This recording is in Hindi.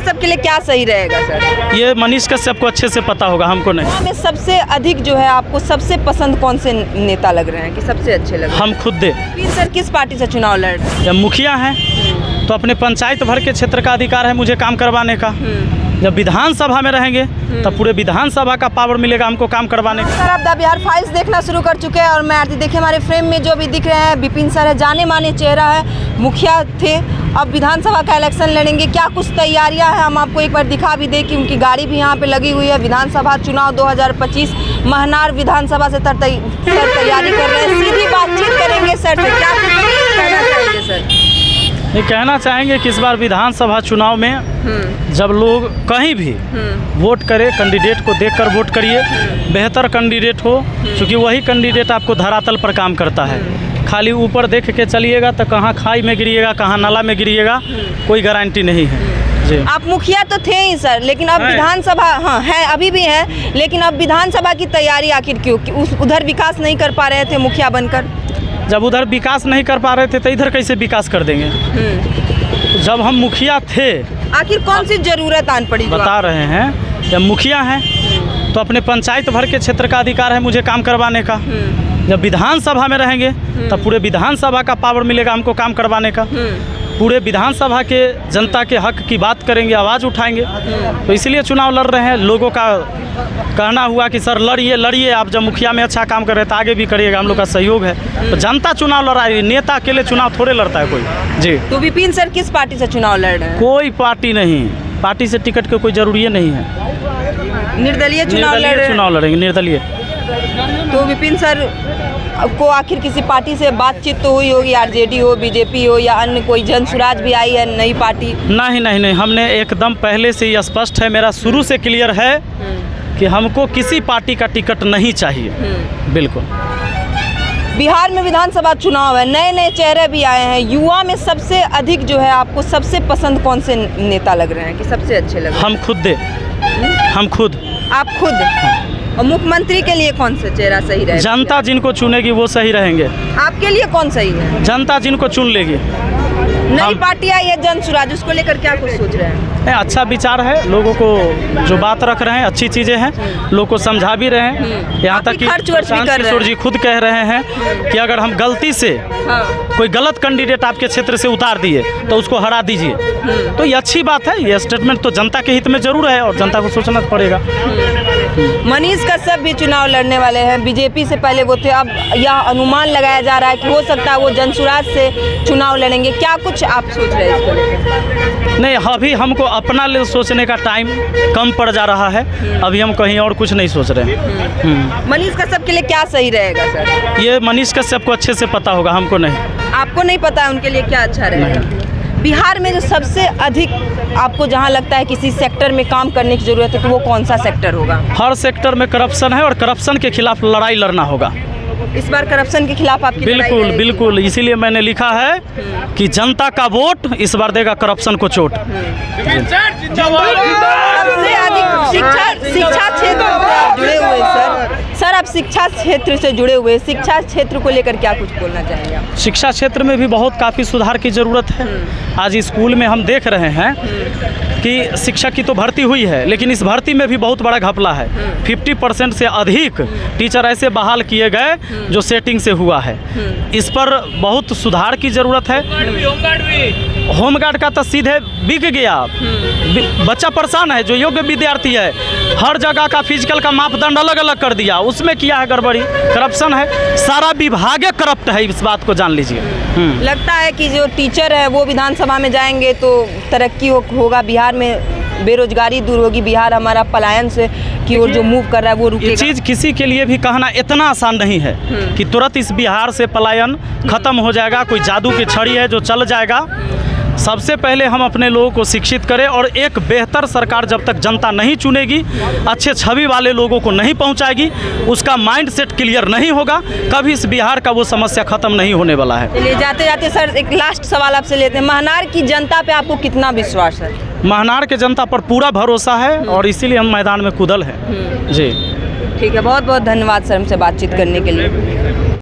कश्यप के लिए क्या सही रहेगा सर? ये मनीष कश्यप को अच्छे से पता होगा, हमको नहीं। में सबसे अधिक जो है आपको सबसे पसंद कौन से नेता लग रहे हैं कि सबसे अच्छे लग रहे हैं? हम खुद दे। फिर सर किस पार्टी से चुनाव लड़ रहे हैं? जब मुखिया हैं तो अपने पंचायत भर के क्षेत्र का अधिकार है मुझे काम करवाने का। जब विधानसभा में रहेंगे तब पूरे विधानसभा का पावर मिलेगा हमको काम करवाने का। सर आप द बिहार फाइल्स देखना शुरू कर चुके हैं और मैं आरती देखिए हमारे फ्रेम में जो भी दिख रहे हैं विपिन सर है, जाने माने चेहरा है, मुखिया थे, अब विधानसभा का इलेक्शन लड़ेंगे। क्या कुछ तैयारियां हैं हम आपको एक बार दिखा भी दें कि उनकी गाड़ी भी यहाँ पे लगी हुई है। विधानसभा चुनाव 2025 महनार विधानसभा से सर तैयारी कर रहे हैं। सीधी बातचीत करेंगे सर से, क्या कुछ कहना चाहेंगे सर? ये कहना चाहेंगे कि इस बार विधानसभा चुनाव में जब लोग कहीं भी वोट करें, कैंडिडेट को देखकर वोट करिए। बेहतर कैंडिडेट हो, क्योंकि वही कैंडिडेट आपको धरातल पर काम करता है। खाली ऊपर देख के चलिएगा तो कहाँ खाई में गिरिएगा, कहाँ नाला में गिरिएगा, कोई गारंटी नहीं है जी। आप मुखिया तो थे ही सर, लेकिन अब विधानसभा है, अभी भी है, लेकिन अब विधानसभा की तैयारी आखिर क्यों? उधर विकास नहीं कर पा रहे थे मुखिया बनकर? जब उधर विकास नहीं कर पा रहे थे तो इधर कैसे विकास कर देंगे? जब हम मुखिया थे, आखिर कौन सी जरूरत आन पड़ी? बता रहे हैं, जब मुखिया हैं तो अपने पंचायत भर के क्षेत्र का अधिकार है मुझे काम करवाने का। जब विधानसभा में रहेंगे तब पूरे विधानसभा का पावर मिलेगा हमको काम करवाने का। पूरे विधानसभा के जनता के हक की बात करेंगे, आवाज़ उठाएंगे। तो इसलिए चुनाव लड़ रहे हैं। लोगों का कहना हुआ कि सर लड़िए, आप जब मुखिया में अच्छा काम कर रहे हैं तो आगे भी करिएगा, हम लोग का सहयोग है। तो जनता चुनाव लड़ा है, नेता अकेले चुनाव थोड़े लड़ता है कोई जी। तो विपिन सर किस पार्टी से चुनाव लड़ रहे हैं? कोई पार्टी नहीं, पार्टी से टिकट की कोई जरूरी नहीं है। निर्दलीय चुनाव लड़ेंगे, निर्दलीय। तो विपिन सर को आखिर किसी पार्टी से बातचीत तो हुई होगी, आरजेडी हो, बीजेपी हो या अन्य कोई जन सुराज भी आई है नई पार्टी? नहीं, हमने एकदम पहले से ही स्पष्ट है, मेरा शुरू से क्लियर है कि हमको किसी पार्टी का टिकट नहीं चाहिए। बिल्कुल। बिहार में विधानसभा चुनाव है, नए नए चेहरे भी आए हैं। युवा में सबसे अधिक जो है आपको सबसे पसंद कौन से नेता लग रहे हैं कि सबसे अच्छे लग रहे हैं? हम खुद दे। हम खुद। आप खुद? और मुख्यमंत्री के लिए कौन सा चेहरा सही रहेगा? जनता जिनको चुनेगी वो सही रहेंगे। आपके लिए कौन सही है? जनता जिनको चुन लेगी। नई पार्टी आई है जन सुराज, उसको लेकर क्या कुछ सोच रहे हैं? अच्छा विचार है, लोगों को जो बात रख रहे हैं अच्छी चीज़ें हैं, लोगों को समझा भी रहे हैं। यहाँ तक कि किशोर जी खुद कह रहे हैं कि अगर हम गलती से कोई गलत कैंडिडेट आपके क्षेत्र से उतार दिए तो उसको हरा दीजिए। तो ये अच्छी बात है, ये स्टेटमेंट तो जनता के हित में जरूर है और जनता को सोचना पड़ेगा। मनीष कश्यप भी चुनाव लड़ने वाले हैं, बीजेपी से पहले वो थे। अब यह अनुमान लगाया जा रहा है कि हो सकता है वो जनसुराज से चुनाव लड़ेंगे। क्या कुछ आप सोच रहे हैं इसको लेकर? नहीं, अभी हमको अपना लिए सोचने का टाइम कम पड़ जा रहा है, अभी हम कहीं और कुछ नहीं सोच रहे हैं। मनीष कश्यप के लिए क्या सही रहेगा सर? ये मनीष कश्यप को अच्छे से पता होगा, हमको नहीं। आपको नहीं पता है उनके लिए क्या अच्छा रहेगा? बिहार में जो सबसे अधिक आपको जहां लगता है किसी सेक्टर में काम करने की ज़रूरत है तो वो कौन सा सेक्टर होगा? हर सेक्टर में करप्शन है और करप्शन के खिलाफ लड़ाई लड़ना होगा। इस बार करप्शन के खिलाफ आपकी बिल्कुल बिल्कुल, इसीलिए मैंने लिखा है कि जनता का वोट इस बार देगा करप्शन को चोट। सबसे अधिक शिक्षा क्षेत्र से आप जुड़े हुए सर आप शिक्षा क्षेत्र से जुड़े हुए, शिक्षा क्षेत्र को लेकर क्या कुछ बोलना चाहेंगे आप? शिक्षा क्षेत्र में भी बहुत काफ़ी सुधार की ज़रूरत है। आज स्कूल में हम देख रहे हैं कि शिक्षक की तो भर्ती हुई है, लेकिन इस भर्ती में भी बहुत बड़ा घपला है। 50% से अधिक टीचर ऐसे बहाल किए गए जो सेटिंग से हुआ है। इस पर बहुत सुधार की ज़रूरत है। होमगार्ड का तो सीधे बिक गया, बच्चा परेशान है। जो योग्य विद्यार्थी है, हर जगह का फिजिकल का मापदंड अलग अलग कर दिया, उसमें किया है गड़बड़ी, करप्शन है। सारा विभाग करप्ट है, इस बात को जान लीजिए। लगता है कि जो टीचर है वो विधानसभा में जाएंगे तो तरक्की होगा, बिहार में बेरोजगारी दूर होगी, बिहार हमारा पलायन से की ओर जो मूव कर रहा है वो रुकेगा। ये चीज़ किसी के लिए भी कहना इतना आसान नहीं है कि तुरंत इस बिहार से पलायन खत्म हो जाएगा, कोई जादू की छड़ी है जो चल जाएगा। सबसे पहले हम अपने लोगों को शिक्षित करें और एक बेहतर सरकार जब तक जनता नहीं चुनेगी, अच्छे छवि वाले लोगों को नहीं पहुंचाएगी, उसका माइंड सेट क्लियर नहीं होगा, कभी इस बिहार का वो समस्या खत्म नहीं होने वाला है। चलिए जाते जाते सर एक लास्ट सवाल आपसे लेते हैं, महनार की जनता पे आपको कितना विश्वास है? महनार के जनता पर पूरा भरोसा है और इसीलिए हम मैदान में कूदल हैं जी। ठीक है, बहुत बहुत धन्यवाद सर हमसे बातचीत करने के लिए।